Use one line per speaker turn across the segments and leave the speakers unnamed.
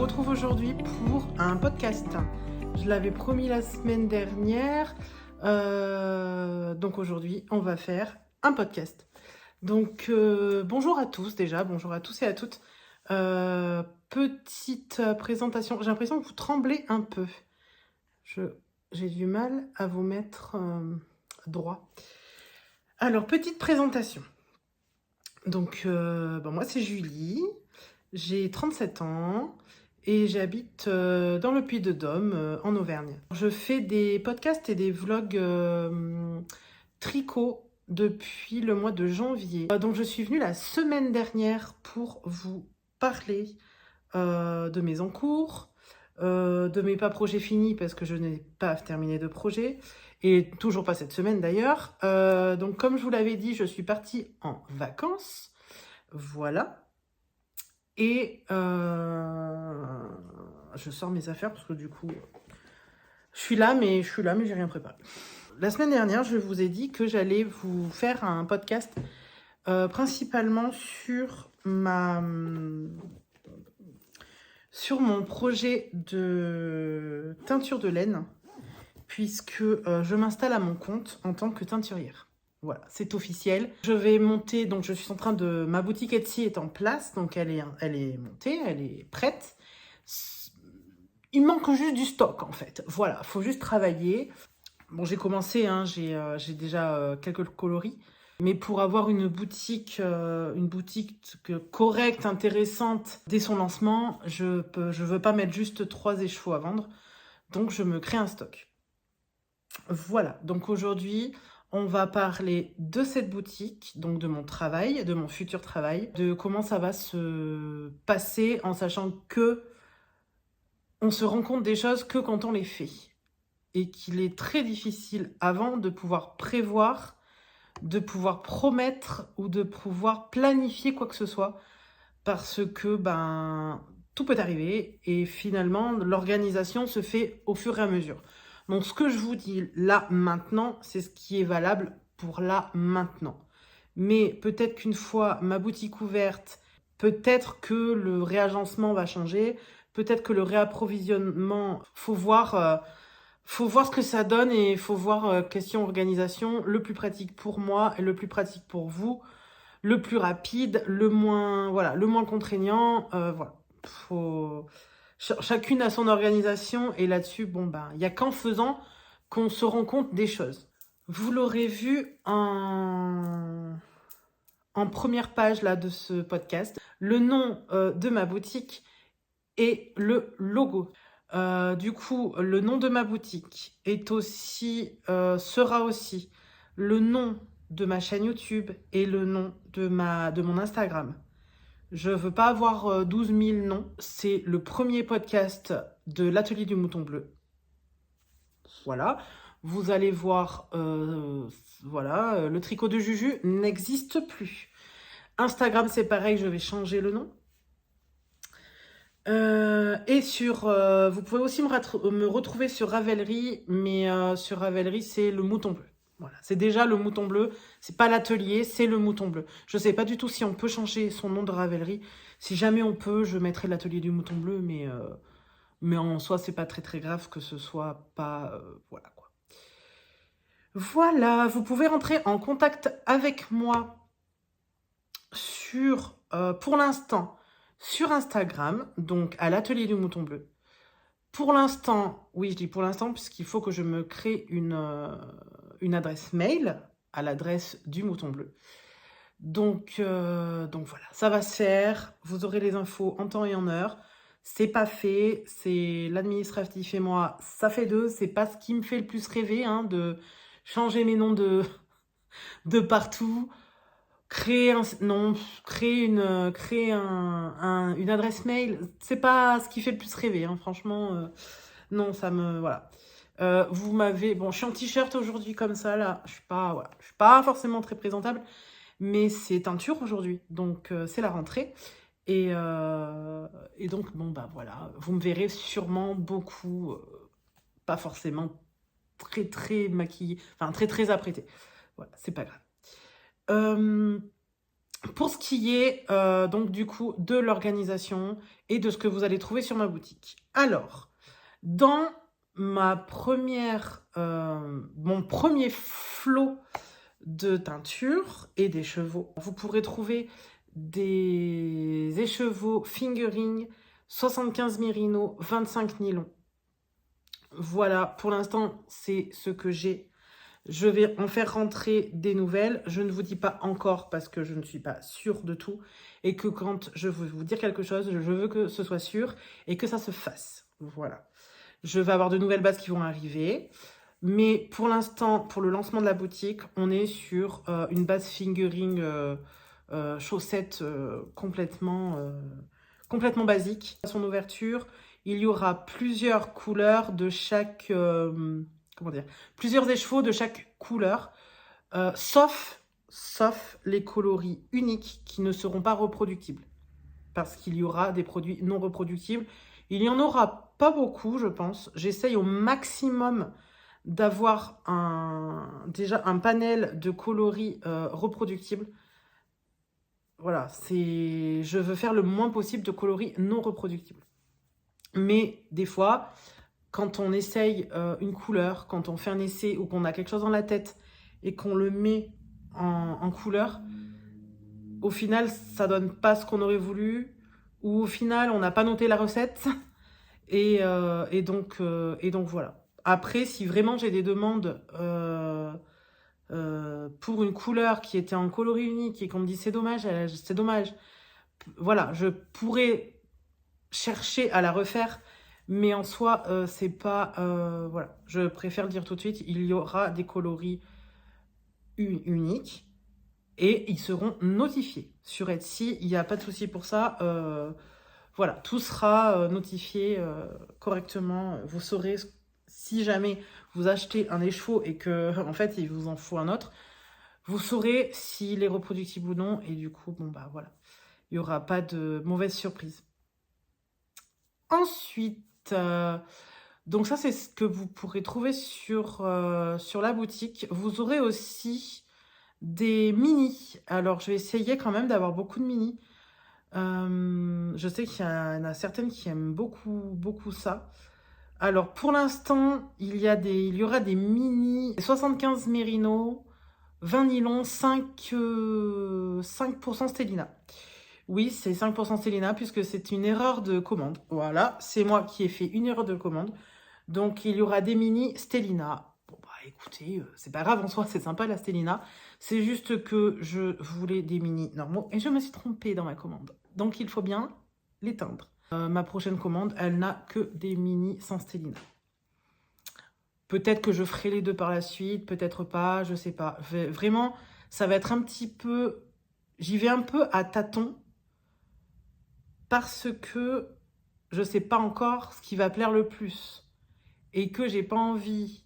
retrouve aujourd'hui pour un podcast. Je l'avais promis la semaine dernière, donc aujourd'hui on va faire un podcast. Donc bonjour à tous déjà, bonjour à tous et à toutes. Petite présentation, j'ai l'impression que vous tremblez un peu. J'ai du mal à vous mettre droit. Alors, petite présentation. Donc, moi c'est Julie, j'ai 37 ans et j'habite dans le Puy-de-Dôme, en Auvergne. Je fais des podcasts et des vlogs tricot depuis le mois de janvier. Donc je suis venue la semaine dernière pour vous parler de mes encours, de mes pas projets finis parce que je n'ai pas terminé de projet et toujours pas cette semaine d'ailleurs. Donc comme je vous l'avais dit, je suis partie en vacances, voilà. Et je sors mes affaires parce que du coup, je suis là mais j'ai rien préparé. La semaine dernière, je vous ai dit que j'allais vous faire un podcast principalement sur mon projet de teinture de laine, puisque je m'installe à mon compte en tant que teinturière. Voilà, c'est officiel. Je vais monter, donc je suis en train de... Ma boutique Etsy est en place, donc elle est montée, elle est prête. Il manque juste du stock en fait. Voilà, il faut juste travailler. Bon, j'ai commencé, hein, j'ai déjà quelques coloris. Mais pour avoir une boutique correcte, intéressante dès son lancement, je veux pas mettre juste 3 écheveaux à vendre. Donc, je me crée un stock. Voilà. Donc, aujourd'hui, on va parler de cette boutique, donc de mon travail, de mon futur travail, de comment ça va se passer en sachant que on se rend compte des choses que quand on les fait. Et qu'il est très difficile avant de pouvoir prévoir, de pouvoir promettre ou de pouvoir planifier quoi que ce soit parce que tout peut arriver et finalement l'organisation se fait au fur et à mesure. Donc ce que je vous dis là maintenant, c'est ce qui est valable pour là maintenant. Mais peut-être qu'une fois ma boutique ouverte, peut-être que le réagencement va changer, peut-être que le réapprovisionnement, faut voir ce que ça donne et il faut voir question organisation, le plus pratique pour moi et le plus pratique pour vous, le plus rapide, le moins contraignant, voilà. Chacune a son organisation et là-dessus, il y a qu'en faisant qu'on se rend compte des choses. Vous l'aurez vu en première page là de ce podcast, le nom de ma boutique et le logo. Du coup, le nom de ma boutique sera aussi le nom de ma chaîne YouTube et le nom de mon Instagram. Je ne veux pas avoir 12 000 noms. C'est le premier podcast de l'Atelier du Mouton Bleu. Voilà. Vous allez voir, le tricot de Juju n'existe plus. Instagram, c'est pareil, je vais changer le nom. Vous pouvez aussi me retrouver sur Ravelry, mais sur Ravelry, c'est le Mouton Bleu. Voilà, c'est déjà le Mouton Bleu. C'est pas l'atelier, c'est le Mouton Bleu. Je sais pas du tout si on peut changer son nom de Ravelry. Si jamais on peut, je mettrai l'atelier du Mouton Bleu, mais en soi, c'est pas très très grave que ce soit pas... voilà quoi. Voilà, vous pouvez rentrer en contact avec moi pour l'instant, sur Instagram, donc à l'atelier du Mouton Bleu. Pour l'instant, oui, je dis pour l'instant, puisqu'il faut que je me crée une adresse mail à l'adresse du Mouton Bleu. Donc voilà, ça va se faire. Vous aurez les infos en temps et en heure. C'est pas fait, c'est l'administratif et moi, ça fait deux. C'est pas ce qui me fait le plus rêver, hein, de changer mes noms de partout. Créer une adresse mail, c'est pas ce qui fait le plus rêver, hein, franchement. Non, voilà. Je suis en t-shirt aujourd'hui comme ça, là. Je suis pas forcément très présentable, mais c'est teinture aujourd'hui, donc c'est la rentrée. Et donc, voilà. Vous me verrez sûrement beaucoup, pas forcément très, très maquillée, enfin, très, très apprêtée. Voilà, c'est pas grave. Pour ce qui est donc du coup de l'organisation et de ce que vous allez trouver sur ma boutique. Alors, dans mon premier flot de teinture et d'écheveaux, vous pourrez trouver des écheveaux fingering 75 mérino, 25 nylon. Voilà, pour l'instant, c'est ce que j'ai. Je vais en faire rentrer des nouvelles. Je ne vous dis pas encore parce que je ne suis pas sûre de tout. Et que quand je veux vous dire quelque chose, je veux que ce soit sûr et que ça se fasse. Voilà. Je vais avoir de nouvelles bases qui vont arriver. Mais pour l'instant, pour le lancement de la boutique, on est sur une base fingering chaussette complètement basique. À son ouverture, il y aura plusieurs couleurs de chaque... comment dire, plusieurs écheveaux de chaque couleur, sauf les coloris uniques qui ne seront pas reproductibles. Parce qu'il y aura des produits non reproductibles. Il n'y en aura pas beaucoup, je pense. J'essaye au maximum d'avoir déjà un panel de coloris reproductibles. Voilà, je veux faire le moins possible de coloris non reproductibles. Mais des fois, quand on essaye une couleur, quand on fait un essai ou qu'on a quelque chose dans la tête et qu'on le met en couleur, au final, ça donne pas ce qu'on aurait voulu, ou au final, on n'a pas noté la recette, et donc voilà. Après, si vraiment j'ai des demandes pour une couleur qui était en coloris unique et qu'on me dit c'est dommage, voilà, je pourrais chercher à la refaire. Mais en soi, c'est pas... voilà, je préfère le dire tout de suite, il y aura des coloris uniques et ils seront notifiés. Sur Etsy, il n'y a pas de souci pour ça. Voilà, tout sera notifié correctement. Vous saurez, si jamais vous achetez un écheveau et que en fait, il vous en faut un autre, vous saurez s'il est reproductible ou non. Et du coup, bon bah voilà, il n'y aura pas de mauvaise surprise. Ensuite... donc ça, c'est ce que vous pourrez trouver sur la boutique. Vous aurez aussi des mini. Alors, je vais essayer quand même d'avoir beaucoup de mini. Je sais qu'il y en a certaines qui aiment beaucoup ça. Alors, pour l'instant, il y aura des mini 75 mérino, 20 nylon, 5% stélina. Oui, c'est 5% stélina puisque c'est une erreur de commande. Voilà, c'est moi qui ai fait une erreur de commande. Donc, il y aura des mini stélina. Bon, bah écoutez, c'est pas grave en soi, c'est sympa la stélina. C'est juste que je voulais des mini normaux et je me suis trompée dans ma commande. Donc, il faut bien l'éteindre. Ma prochaine commande, elle n'a que des mini sans stélina. Peut-être que je ferai les deux par la suite, peut-être pas, je sais pas. Vraiment, ça va être un petit peu... J'y vais un peu à tâtons parce que je sais pas encore ce qui va plaire le plus et que j'ai pas envie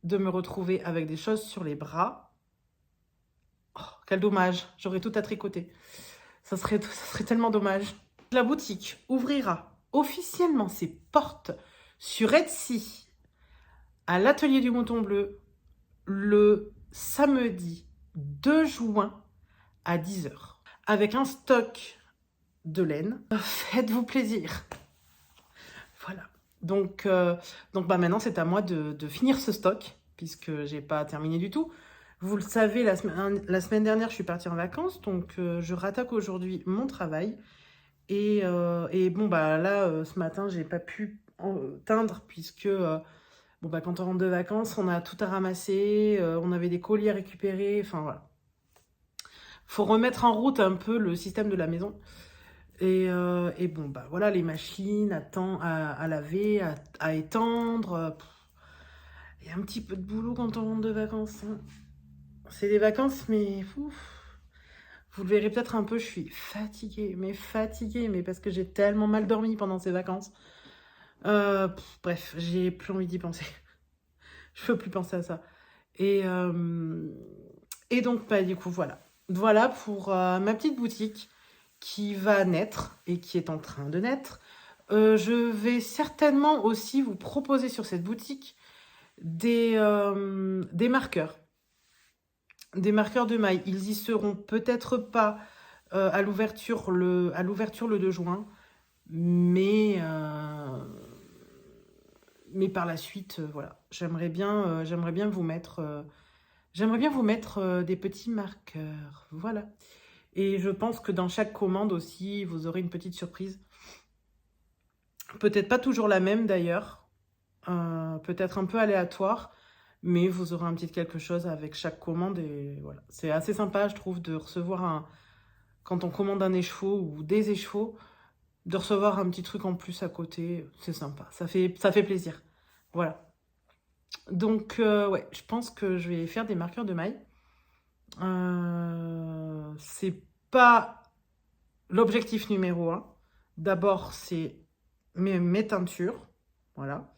de me retrouver avec des choses sur les bras. Oh, quel dommage, j'aurais tout à tricoter. Ça serait tellement dommage. La boutique ouvrira officiellement ses portes sur Etsy à l'atelier du Mouton Bleu le samedi 2 juin à 10 h avec un stock de laine. Faites-vous plaisir. Voilà. Donc bah maintenant, c'est à moi de finir ce stock puisque j'ai pas terminé du tout. Vous le savez, la semaine dernière, je suis partie en vacances, donc je rattaque aujourd'hui mon travail. Et bon, bah là, ce matin, j'ai pas pu teindre puisque bon, bah, quand on rentre de vacances, on a tout à ramasser, on avait des colis à récupérer, enfin voilà. Faut remettre en route un peu le système de la maison. Et bon, bah voilà, les machines à laver, à étendre. Il y a un petit peu de boulot quand on rentre de vacances, hein. C'est des vacances, mais ouf, vous le verrez peut-être un peu, je suis fatiguée, mais parce que j'ai tellement mal dormi pendant ces vacances. Bref, j'ai plus envie d'y penser. Je peux plus penser à ça. Et donc, bah, du coup, voilà. Voilà pour ma petite boutique qui va naître et qui est en train de naître. Je vais certainement aussi vous proposer sur cette boutique des marqueurs. Des marqueurs de mailles, ils y seront peut-être pas à l'ouverture le 2 juin, mais par la suite, voilà. J'aimerais bien vous mettre, des petits marqueurs, voilà. Et je pense que dans chaque commande aussi, vous aurez une petite surprise. Peut-être pas toujours la même d'ailleurs, peut-être un peu aléatoire, mais vous aurez un petit quelque chose avec chaque commande et voilà. C'est assez sympa, je trouve, de recevoir quand on commande un écheveau ou des écheveaux, de recevoir un petit truc en plus à côté, c'est sympa, ça fait plaisir. Voilà. Donc, ouais, je pense que je vais faire des marqueurs de mailles. C'est pas l'objectif numéro 1. D'abord, c'est mes teintures, voilà.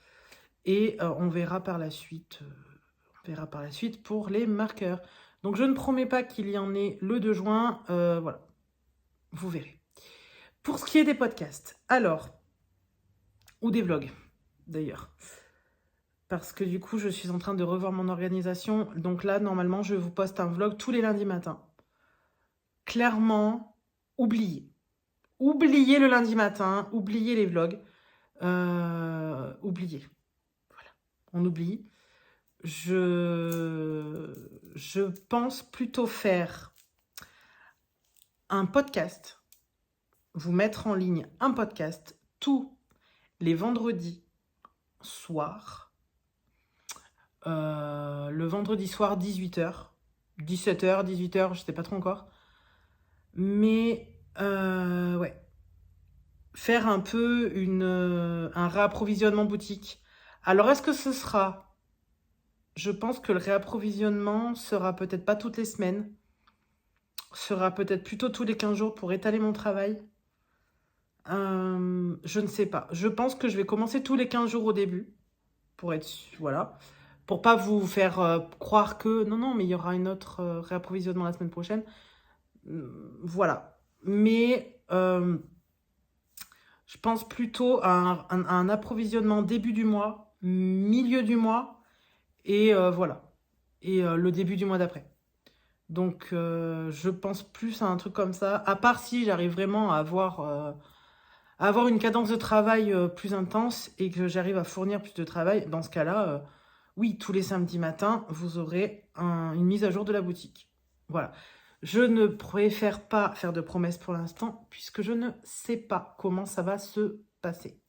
Et on verra par la suite pour les marqueurs. Donc, je ne promets pas qu'il y en ait le 2 juin, voilà. Vous verrez. Pour ce qui est des podcasts, alors, ou des vlogs, d'ailleurs. Parce que du coup, je suis en train de revoir mon organisation. Donc là, normalement, je vous poste un vlog tous les lundis matins. Clairement, oubliez. Oubliez le lundi matin, oubliez les vlogs. Oubliez. Voilà, on oublie. Je pense plutôt faire un podcast, vous mettre en ligne un podcast tous les vendredis soirs. Le vendredi soir, 18h. 17h, 18h, je sais pas trop encore. Mais, ouais. Faire un peu un réapprovisionnement boutique. Alors, est-ce que ce sera... Je pense que le réapprovisionnement sera peut-être pas toutes les semaines. Sera peut-être plutôt tous les 15 jours pour étaler mon travail. Je ne sais pas. Je pense que je vais commencer tous les 15 jours au début. Pour être... Voilà. Pour pas vous faire croire que... Non, mais il y aura une autre réapprovisionnement la semaine prochaine. Voilà. Mais je pense plutôt à un approvisionnement début du mois, milieu du mois, et voilà. Et le début du mois d'après. Donc, je pense plus à un truc comme ça. À part si j'arrive vraiment à avoir une cadence de travail plus intense et que j'arrive à fournir plus de travail. Dans ce cas-là, oui, tous les samedis matins, vous aurez une mise à jour de la boutique. Voilà. Je ne préfère pas faire de promesses pour l'instant, puisque je ne sais pas comment ça va se passer.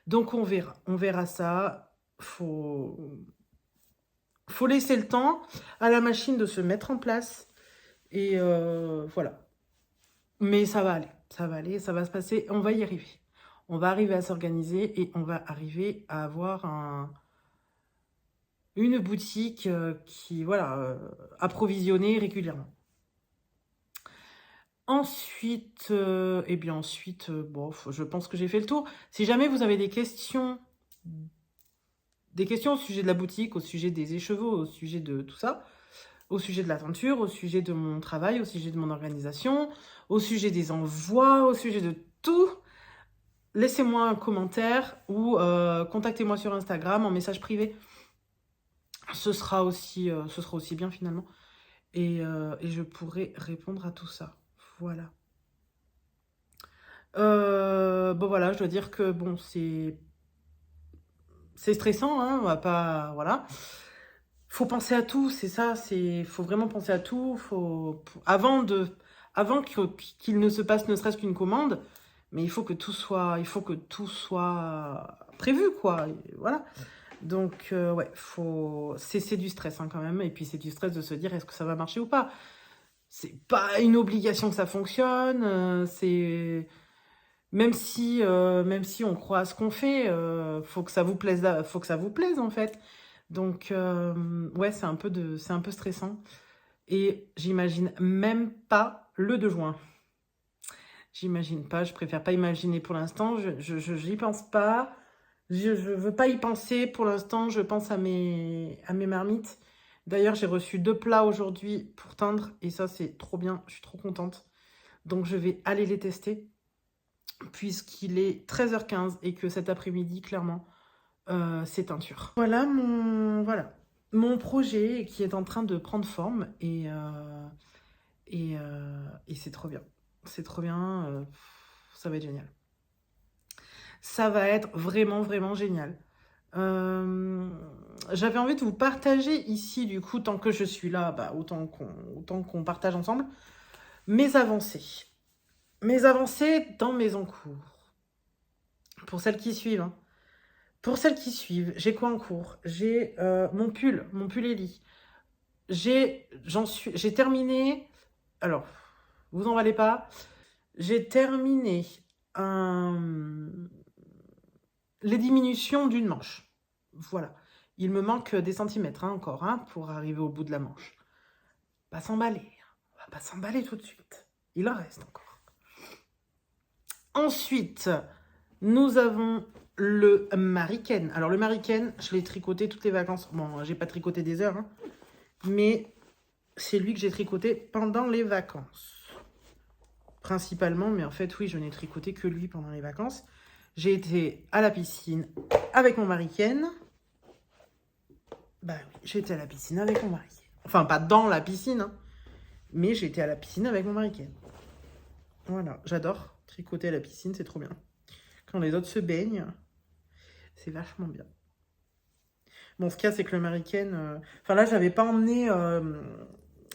Donc, on verra ça. Faut laisser le temps à la machine de se mettre en place. Et voilà. Mais ça va aller, ça va se passer. On va y arriver. On va arriver à s'organiser et on va arriver à avoir une boutique qui, voilà, approvisionnée régulièrement. Ensuite, bon, je pense que j'ai fait le tour. Si jamais vous avez des questions au sujet de la boutique, au sujet des écheveaux, au sujet de tout ça, au sujet de la teinture, au sujet de mon travail, au sujet de mon organisation, au sujet des envois, au sujet de tout, laissez-moi un commentaire ou contactez-moi sur Instagram en message privé. Ce sera aussi bien finalement. Et je pourrai répondre à tout ça. Voilà. Bon voilà, je dois dire que bon, c'est stressant, hein, on va pas... Voilà. Faut penser à tout, c'est ça, faut vraiment penser à tout. Avant qu'il ne se passe ne serait-ce qu'une commande, mais il faut que tout soit prévu, quoi. Et voilà. Donc, ouais, c'est du stress hein, quand même. Et puis, c'est du stress de se dire, est-ce que ça va marcher ou pas? C'est pas une obligation que ça fonctionne. Même si on croit à ce qu'on fait, faut que ça vous plaise, en fait. Donc, ouais, c'est un peu stressant. Et j'imagine même pas le 2 juin. J'imagine pas, je préfère pas imaginer pour l'instant. J'y pense pas. Je veux pas y penser pour l'instant. Je pense à mes marmites. D'ailleurs, j'ai reçu 2 plats aujourd'hui pour teindre. Et ça, c'est trop bien. Je suis trop contente. Donc, je vais aller les tester. Puisqu'il est 13h15 et que cet après-midi, clairement, c'est teinture. Voilà. mon projet qui est en train de prendre forme et c'est trop bien. C'est trop bien, ça va être génial. Ça va être vraiment, vraiment génial. J'avais envie de vous partager ici, du coup, tant que je suis là, bah, autant qu'on partage ensemble, mes avancées. Mes avancées dans mes encours. Pour celles qui suivent, hein. Pour celles qui suivent, j'ai quoi en cours? J'ai mon pull Ellie. J'ai terminé. Alors, vous emballez pas. J'ai terminé les diminutions d'une manche. Voilà. Il me manque des centimètres hein, encore hein, pour arriver au bout de la manche. Pas s'emballer. On va pas s'emballer tout de suite. Il en reste encore. Ensuite, nous avons le Mariken. Alors, le Mariken, je l'ai tricoté toutes les vacances. Bon, j'ai pas tricoté des heures, hein, mais c'est lui que j'ai tricoté pendant les vacances. Principalement, mais en fait, oui, je n'ai tricoté que lui pendant les vacances. J'ai été à la piscine avec mon Mariken. Bah oui, j'étais à la piscine avec mon Mariken. Enfin, pas dans la piscine, hein, mais j'étais à la piscine avec mon Mariken. Voilà, j'adore tricoter à la piscine, c'est trop bien. Quand les autres se baignent, c'est vachement bien. Bon, ce qu'il y a, c'est que le Mariken... Enfin, là, j'avais pas emmené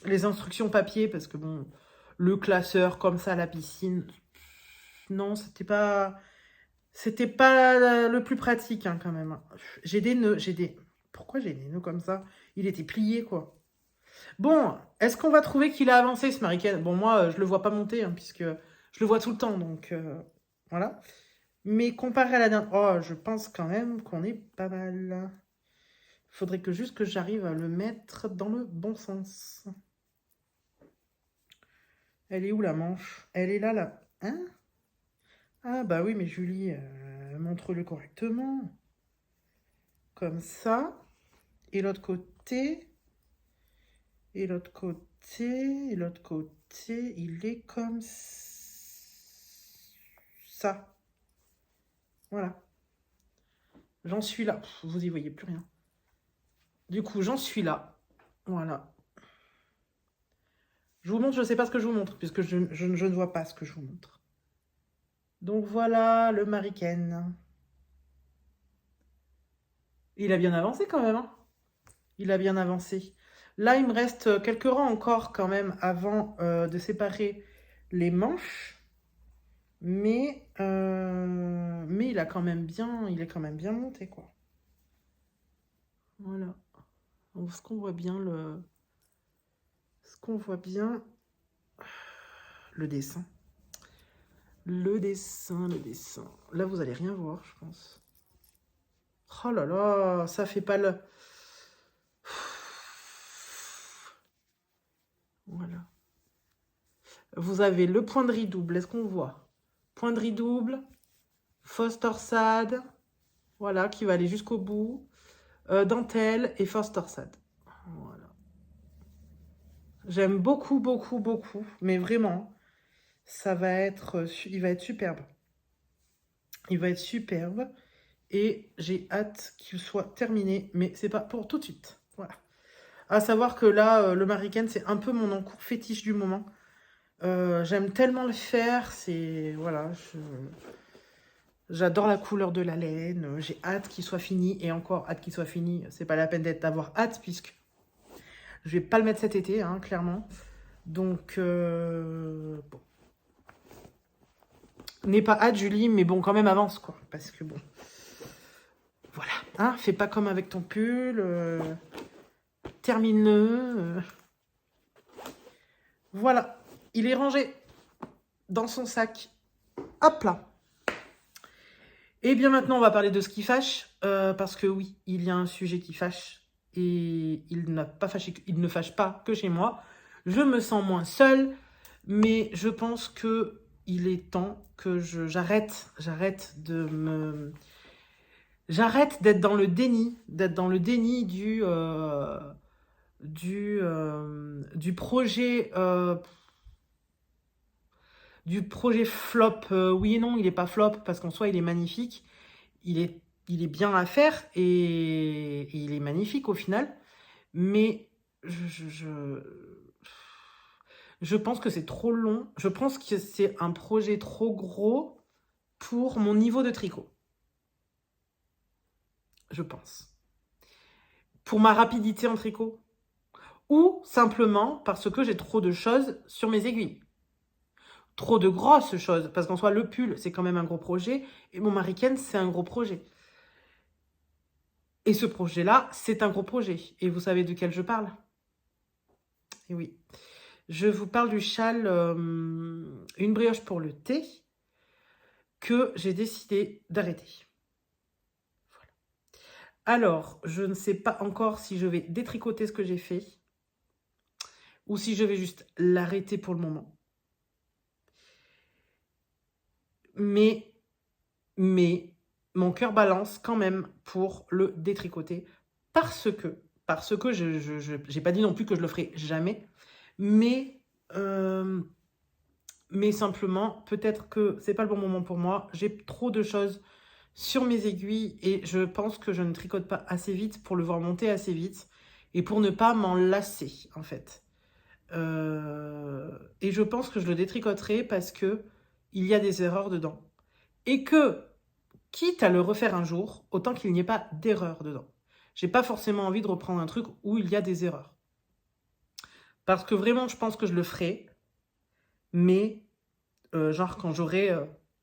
les instructions papier parce que, bon, le classeur comme ça à la piscine... Non, c'était pas le plus pratique, hein, quand même. J'ai des nœuds, Pourquoi j'ai des nœuds comme ça? Il était plié, quoi. Bon, est-ce qu'on va trouver qu'il a avancé, ce Mariken? Bon, moi, je le vois pas monter, hein, puisque je le vois tout le temps, donc... voilà. Mais comparé à la dernière... Oh, je pense quand même qu'on est pas mal. Faudrait juste que j'arrive à le mettre dans le bon sens. Elle est où, la manche? Elle est là, là. Hein? Ah, bah oui, mais Julie, montre-le correctement. Comme ça. Et l'autre côté. Et l'autre côté. Et l'autre côté, il est comme ça. Voilà. J'en suis là. Pff, vous y voyez plus rien. Du coup, j'en suis là. Voilà. Je vous montre, je ne sais pas ce que je vous montre, puisque je ne vois pas ce que je vous montre. Donc voilà le Mariken. Il a bien avancé quand même, hein. Il a bien avancé. Là, il me reste quelques rangs encore quand même avant de séparer les manches. Mais il est quand même bien monté, quoi. Voilà. Est-ce qu'on voit bien le dessin? Le dessin. Là, vous allez rien voir, je pense. Oh là là, ça fait pas le... Voilà. Vous avez le point de riz double. Est-ce qu'on voit? Point de riz double, fausse torsade, voilà, qui va aller jusqu'au bout, dentelle et fausse torsade. Voilà. J'aime beaucoup, beaucoup, beaucoup, mais vraiment, il va être superbe. Il va être superbe et j'ai hâte qu'il soit terminé, mais c'est pas pour tout de suite. Voilà. À savoir que là, le Mariken, c'est un peu mon encours fétiche du moment. J'aime tellement le faire, c'est... Voilà, j'adore la couleur de la laine, j'ai hâte qu'il soit fini, et encore hâte qu'il soit fini, c'est pas la peine d'avoir hâte, puisque je vais pas le mettre cet été, hein, clairement. Donc, bon. N'aie pas hâte, Julie, mais bon, quand même avance, quoi, parce que bon... Voilà, hein, fais pas comme avec ton pull, termine-le. Voilà, il est rangé dans son sac. Hop là. Et bien maintenant, on va parler de ce qui fâche, parce que oui, il y a un sujet qui fâche, et il ne fâche pas que chez moi. Je me sens moins seule, mais je pense que il est temps que j'arrête d'être dans le déni, du projet flop. Oui et non, il n'est pas flop parce qu'en soi il est magnifique, il est bien à faire et il est magnifique au final, mais je pense que c'est trop long. Je pense que c'est un projet trop gros pour mon niveau de tricot. Je pense. Pour ma rapidité en tricot. Ou simplement parce que j'ai trop de choses sur mes aiguilles. Trop de grosses choses. Parce qu'en soi, le pull, c'est quand même un gros projet. Et mon Mariken, c'est un gros projet. Et ce projet-là, c'est un gros projet. Et vous savez de quel je parle? Et oui. Je vous parle du châle Une brioche pour le thé que j'ai décidé d'arrêter. Voilà. Alors, je ne sais pas encore si je vais détricoter ce que j'ai fait ou si je vais juste l'arrêter pour le moment. Mais mon cœur balance quand même pour le détricoter parce que je n'ai pas dit non plus que je le ferai jamais, mais simplement, peut-être que c'est pas le bon moment pour moi. J'ai trop de choses sur mes aiguilles et je pense que je ne tricote pas assez vite pour le voir monter assez vite et pour ne pas m'en lasser, en fait. Et je pense que je le détricoterai parce que il y a des erreurs dedans. Et que, quitte à le refaire un jour, autant qu'il n'y ait pas d'erreur dedans. J'ai pas forcément envie de reprendre un truc où il y a des erreurs. Parce que vraiment, je pense que je le ferai, mais genre quand j'aurai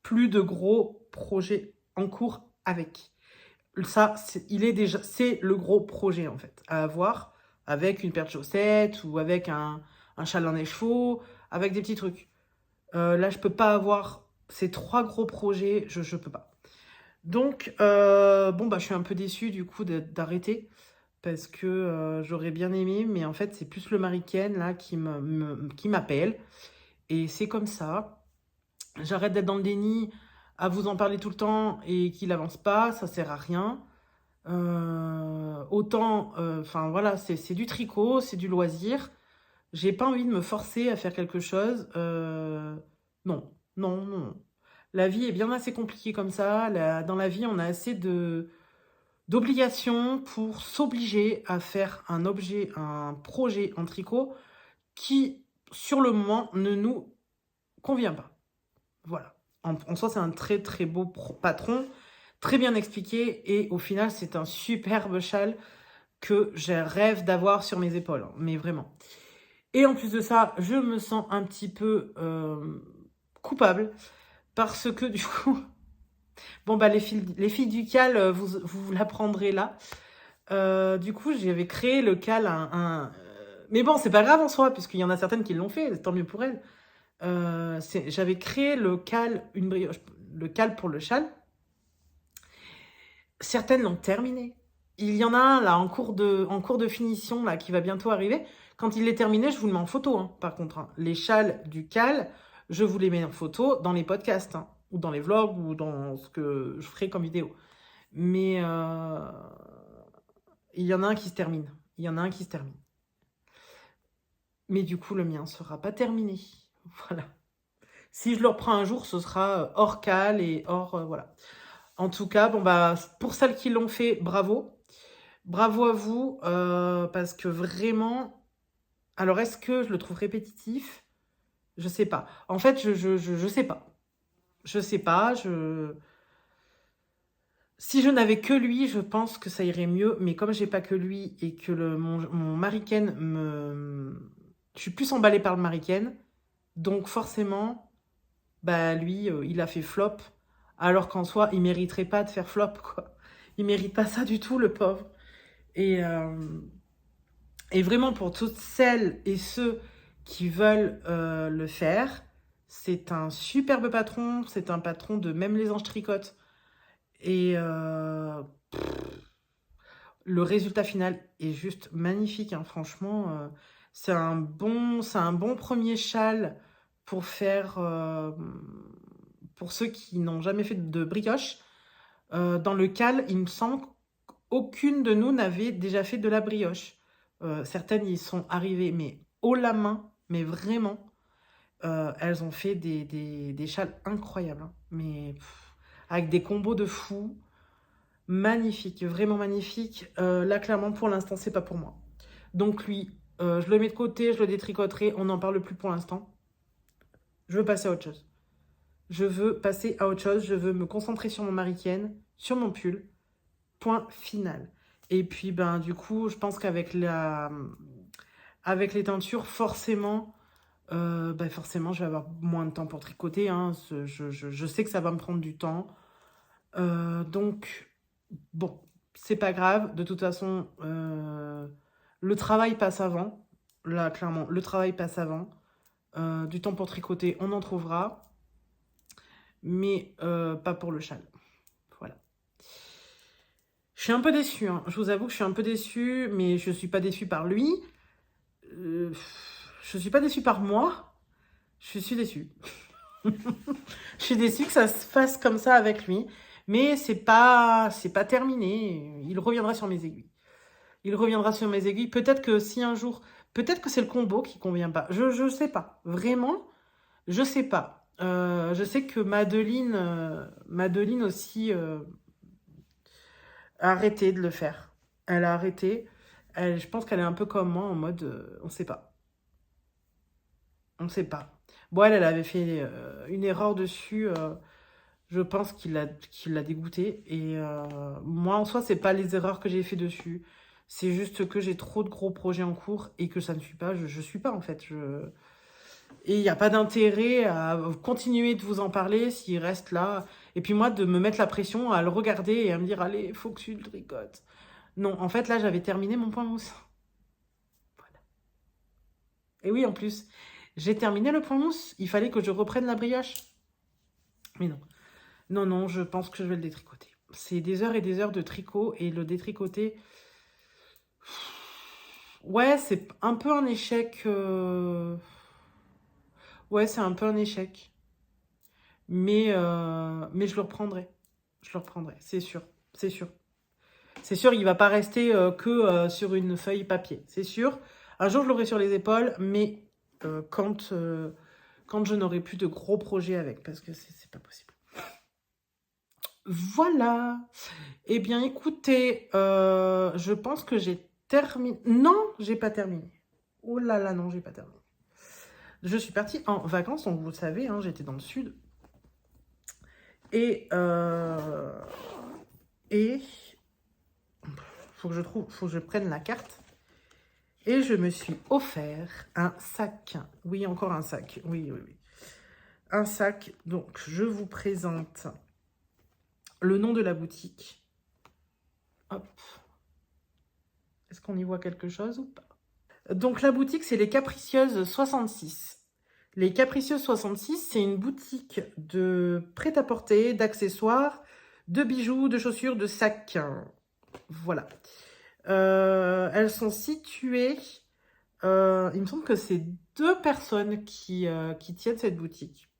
plus de gros projets en cours avec. Ça, c'est le gros projet en fait, à avoir avec une paire de chaussettes ou avec un châle en écheveau, avec des petits trucs. Là, je peux pas avoir ces 3 gros projets, je peux pas. Donc, bon, bah, je suis un peu déçue du coup d'arrêter parce que j'aurais bien aimé, mais en fait, c'est plus le Mariken là qui m'appelle et c'est comme ça. J'arrête d'être dans le déni à vous en parler tout le temps et qu'il avance pas, ça sert à rien. Autant, enfin voilà, c'est du tricot, c'est du loisir. J'ai pas envie de me forcer à faire quelque chose. Non, non, non. La vie est bien assez compliquée comme ça. Dans la vie, on a assez d'obligations pour s'obliger à faire un projet en tricot qui, sur le moment, ne nous convient pas. Voilà. En soi, c'est un très très beau patron, très bien expliqué, et au final, c'est un superbe châle que je rêve d'avoir sur mes épaules, hein, mais vraiment. Et en plus de ça, je me sens un petit peu coupable, parce que du coup, bon bah les filles du cal, vous l'apprendrez là. Du coup, j'avais créé le cal, mais bon, c'est pas grave en soi, puisqu'il y en a certaines qui l'ont fait, tant mieux pour elles. J'avais créé le cal, le cal pour le châle. Certaines l'ont terminé. Il y en a un là en cours de finition là qui va bientôt arriver. Quand il est terminé, je vous le mets en photo, hein, par contre, hein. Les châles du cal, je vous les mets en photo dans les podcasts, hein, ou dans les vlogs, ou dans ce que je ferai comme vidéo. Mais il y en a un qui se termine. Il y en a un qui se termine. Mais du coup, le mien ne sera pas terminé. Voilà. Si je le reprends un jour, ce sera hors cal et hors... voilà. En tout cas, bon bah, pour celles qui l'ont fait, bravo. Bravo à vous, parce que vraiment... Alors, est-ce que je le trouve répétitif? Je sais pas. En fait, je sais pas. Je sais pas, Si je n'avais que lui, je pense que ça irait mieux. Mais comme j'ai pas que lui et que mon Mariken Je suis plus emballée par le Mariken. Donc forcément, bah lui, il a fait flop. Alors qu'en soi, il mériterait pas de faire flop, quoi. Il mérite pas ça du tout, le pauvre. Et, et vraiment, pour toutes celles et ceux qui veulent le faire, c'est un superbe patron. C'est un patron de Même les anges tricotent. Et le résultat final est juste magnifique, hein, franchement. C'est un bon premier châle pour faire... pour ceux qui n'ont jamais fait de brioche. Dans le cal, il me semble qu'aucune de nous n'avait déjà fait de la brioche. Certaines y sont arrivées, mais haut la main, mais vraiment. Elles ont fait des châles incroyables, hein, mais avec des combos de fou. Magnifique, vraiment magnifique. Là, clairement, pour l'instant, c'est pas pour moi. Donc lui, je le mets de côté, je le détricoterai, on n'en parle plus pour l'instant. Je veux passer à autre chose. Je veux passer à autre chose, je veux me concentrer sur mon Marie-Ken, sur mon pull. Point final. Et puis, ben, du coup, je pense qu'avec avec les teintures, forcément, forcément, je vais avoir moins de temps pour tricoter. Hein. Je sais que ça va me prendre du temps. Donc, bon, c'est pas grave. De toute façon, le travail passe avant. Là, clairement, le travail passe avant. Du temps pour tricoter, on en trouvera. Mais pas pour le châle. Voilà. Je suis un peu déçue. Hein. Je vous avoue que je suis un peu déçue, mais je ne suis pas déçue par lui. Je ne suis pas déçue par moi. Je suis déçue. Je suis déçue que ça se fasse comme ça avec lui. Mais c'est pas terminé. Il reviendra sur mes aiguilles. Il reviendra sur mes aiguilles. Peut-être que si un jour... Peut-être que c'est le combo qui convient pas. Je sais pas. Vraiment, je sais pas. Je sais que Madeline aussi a arrêté de le faire. Elle a arrêté. Je pense qu'elle est un peu comme moi en mode on sait pas. On sait pas. Bon, elle avait fait une erreur dessus. Je pense qu'il l'a dégoûtée. Et moi, en soi, c'est pas les erreurs que j'ai fait dessus. C'est juste que j'ai trop de gros projets en cours et que ça ne suit pas. Je suis pas, en fait. Et il n'y a pas d'intérêt à continuer de vous en parler s'il reste là. Et puis moi, de me mettre la pression à le regarder et à me dire, allez, faut que tu le tricotes. Non, en fait, là, j'avais terminé mon point mousse. Voilà. Et oui, en plus, j'ai terminé le point mousse. Il fallait que je reprenne la brioche. Mais non. Non, non, je pense que je vais le détricoter. C'est des heures et des heures de tricot. Et le détricoter... Ouais, c'est un peu un échec... Ouais, c'est un peu un échec. Mais je le reprendrai. Je le reprendrai, c'est sûr. C'est sûr. C'est sûr, il ne va pas rester que sur une feuille papier. C'est sûr. Un jour, je l'aurai sur les épaules, mais quand je n'aurai plus de gros projets avec, parce que c'est pas possible. Voilà. Eh bien, écoutez, je pense que j'ai terminé. Non, j'ai pas terminé. Oh là là, non, j'ai pas terminé. Je suis partie en vacances, donc vous le savez, hein, j'étais dans le sud. Et faut que je prenne la carte. Et je me suis offert un sac. Oui, encore un sac. Oui, oui, oui. Un sac. Donc, je vous présente le nom de la boutique. Hop. Est-ce qu'on y voit quelque chose ou pas? Donc, la boutique, c'est les Capricieuses 66. Les Capricieuses 66, c'est une boutique de prêt-à-porter, d'accessoires, de bijoux, de chaussures, de sacs. Voilà. Elles sont situées... il me semble que c'est 2 personnes qui tiennent cette boutique.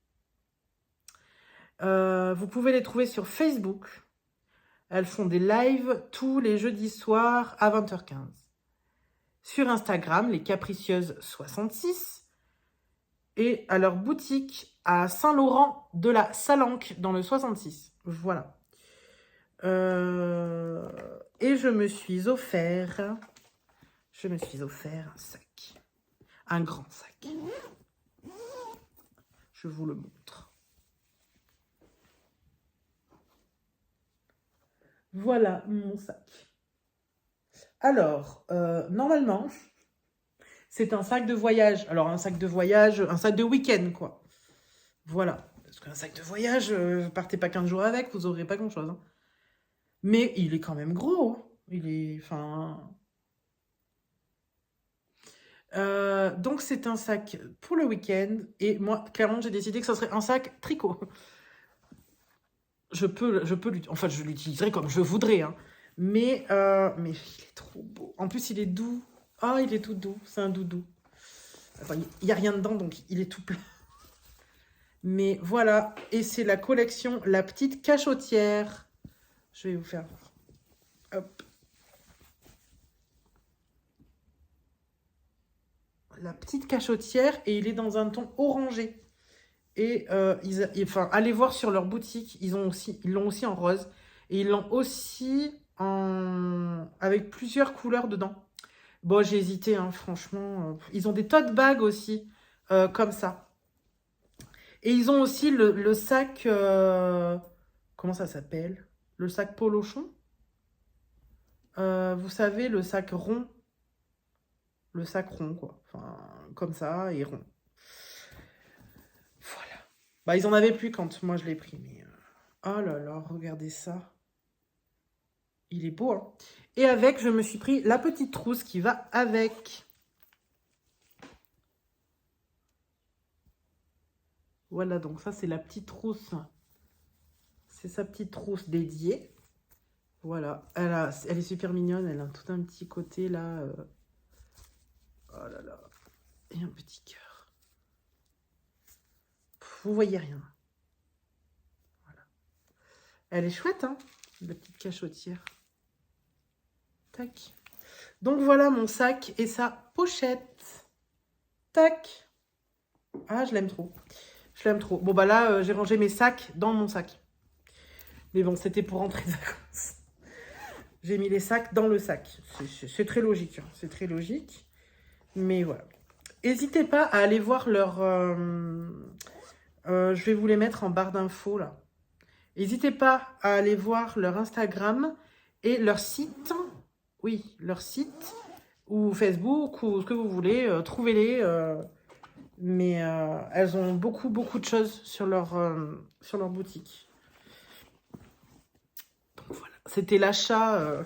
Vous pouvez les trouver sur Facebook. Elles font des lives tous les jeudis soirs à 20h15. Sur Instagram, les Capricieuses 66. Et à leur boutique à Saint-Laurent de la Salanque dans le 66. Voilà. Et je me suis offert un sac. Un grand sac. Je vous le montre. Voilà mon sac. Alors, normalement, c'est un sac de voyage. Alors, un sac de voyage, un sac de week-end, quoi. Voilà. Parce qu'un sac de voyage, vous partez pas 15 jours avec, vous aurez pas grand-chose. Hein. Mais il est quand même gros. Hein. Il est... Enfin... donc, c'est un sac pour le week-end. Et moi, clairement, j'ai décidé que ça serait un sac tricot. Je peux enfin, je l'utiliserai comme je voudrais. Hein. Mais il est trop beau. En plus, il est doux. Ah, il est tout doux. C'est un doudou. Attends, il n'y a rien dedans, donc il est tout plein. Mais voilà. Et c'est la collection La Petite Cachotière. Je vais vous faire voir. Hop. La Petite Cachotière. Et il est dans un ton orangé. Et enfin, allez voir sur leur boutique. Ils l'ont aussi en rose. Et ils l'ont aussi avec plusieurs couleurs dedans. Bon, j'ai hésité, hein, franchement. Ils ont des tote bags aussi, comme ça. Et ils ont aussi le sac... comment ça s'appelle? Le sac polochon. Vous savez, le sac rond. Le sac rond, quoi. Enfin, comme ça, et rond. Voilà. Bah, ils en avaient plus quand moi je l'ai pris, mais... Oh là là, regardez ça. Il est beau, hein. Et avec, je me suis pris la petite trousse qui va avec. Voilà, donc ça, c'est la petite trousse. C'est sa petite trousse dédiée. Voilà, elle est super mignonne. Elle a tout un petit côté, là. Oh là là. Et un petit cœur. Vous voyez rien. Voilà. Elle est chouette, hein, la petite cachotière. Tac. Donc voilà mon sac et sa pochette. Tac. Ah, je l'aime trop. Je l'aime trop. Bon, bah là, j'ai rangé mes sacs dans mon sac. Mais bon, c'était pour rentrer de vacances. J'ai mis les sacs dans le sac. C'est très logique. Hein. C'est très logique. Mais voilà. N'hésitez pas à aller voir leur... je vais vous les mettre en barre d'infos, là. N'hésitez pas à aller voir leur Instagram et leur site. Oui, leur site. Ou Facebook, ou ce que vous voulez. Trouvez-les. Mais elles ont beaucoup de choses sur leur boutique. Donc voilà, c'était l'achat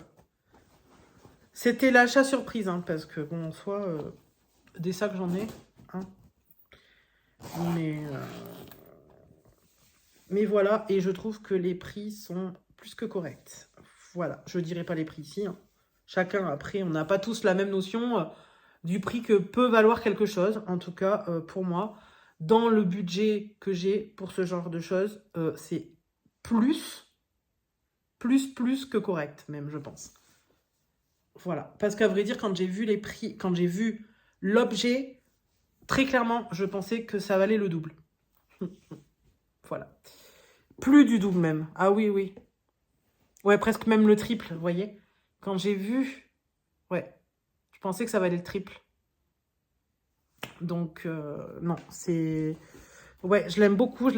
surprise, hein, parce que bon, en soi, des sacs j'en ai, hein. Mais voilà, et je trouve que les prix sont plus que corrects. Voilà, je dirais pas les prix ici, hein. Chacun, après, on n'a pas tous la même notion du prix que peut valoir quelque chose. En tout cas, pour moi, dans le budget que j'ai pour ce genre de choses, c'est plus que correct, même, je pense. Voilà. Parce qu'à vrai dire, quand j'ai vu les prix, quand j'ai vu l'objet, très clairement, je pensais que ça valait le double. Voilà. Plus du double même. Ah oui, oui. Ouais, presque même le triple, vous voyez. Quand j'ai vu, ouais, je pensais que ça valait le triple. Donc, non, c'est... Ouais, je l'aime beaucoup,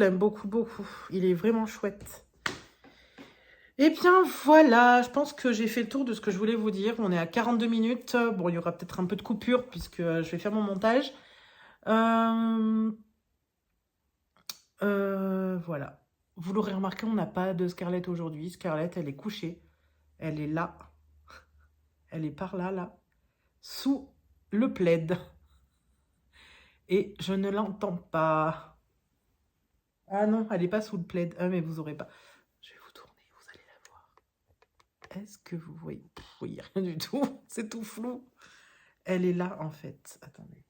beaucoup. Il est vraiment chouette. Eh bien, voilà, je pense que j'ai fait le tour de ce que je voulais vous dire. On est à 42 minutes. Bon, il y aura peut-être un peu de coupure puisque je vais faire mon montage. Voilà. Vous l'aurez remarqué, on n'a pas de Scarlett aujourd'hui. Scarlett, elle est couchée. Elle est là. Elle est par là, là. Sous le plaid. Et je ne l'entends pas. Ah non, elle n'est pas sous le plaid. Ah, mais vous aurez pas... Je vais vous tourner, vous allez la voir. Est-ce que vous voyez? Vous voyez rien du tout. C'est tout flou. Elle est là, en fait. Attendez.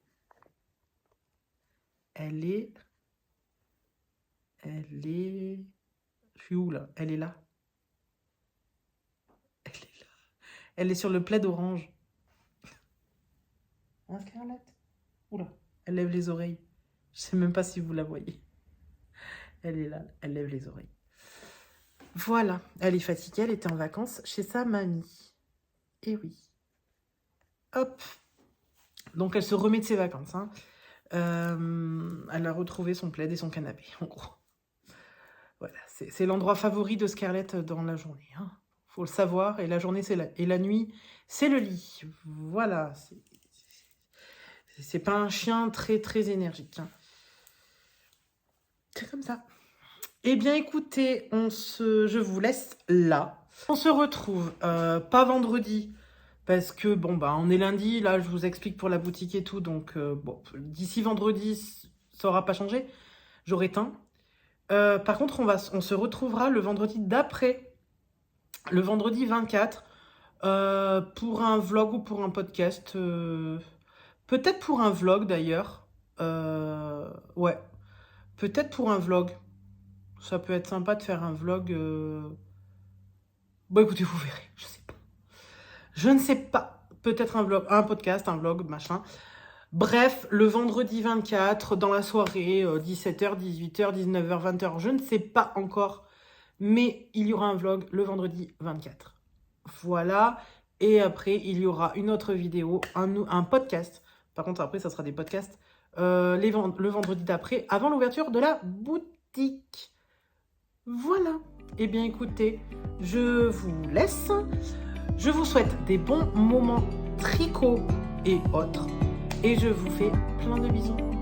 Elle est... Je suis où, là? Elle est là. Elle est là. Elle est sur le plaid orange. Hein, Scarlett? Oula. Elle lève les oreilles. Je sais même pas si vous la voyez. Elle est là. Elle lève les oreilles. Voilà. Elle est fatiguée. Elle était en vacances chez sa mamie. Et oui. Hop. Donc, elle se remet de ses vacances. Hein. Elle a retrouvé son plaid et son canapé, en gros. Voilà, c'est l'endroit favori de Scarlett dans la journée. Hein. Faut le savoir. Et la journée, et la nuit, c'est le lit. Voilà. C'est pas un chien très énergique. Hein. C'est comme ça. Eh bien, écoutez, je vous laisse là. On se retrouve pas vendredi. Parce que, bon, bah, on est lundi. Là, je vous explique pour la boutique et tout. Donc, bon, d'ici vendredi, ça n'aura pas changé. J'aurai teint. Par contre, on se retrouvera le vendredi d'après, le vendredi 24, pour un vlog ou pour un podcast. Peut-être pour un vlog d'ailleurs. Ouais, peut-être pour un vlog. Ça peut être sympa de faire un vlog. Bon, écoutez, vous verrez. Je sais pas. Je ne sais pas. Peut-être un vlog, un podcast, un vlog, machin. Bref, le vendredi 24, dans la soirée, 17h, 18h, 19h, 20h, je ne sais pas encore, mais il y aura un vlog le vendredi 24. Voilà, Et après, il y aura une autre vidéo, un podcast. Par contre, après, ça sera des podcasts le vendredi d'après, avant l'ouverture de la boutique. Voilà. Eh bien, écoutez, je vous laisse. Je vous souhaite des bons moments tricot et autres. Et je vous fais plein de bisous.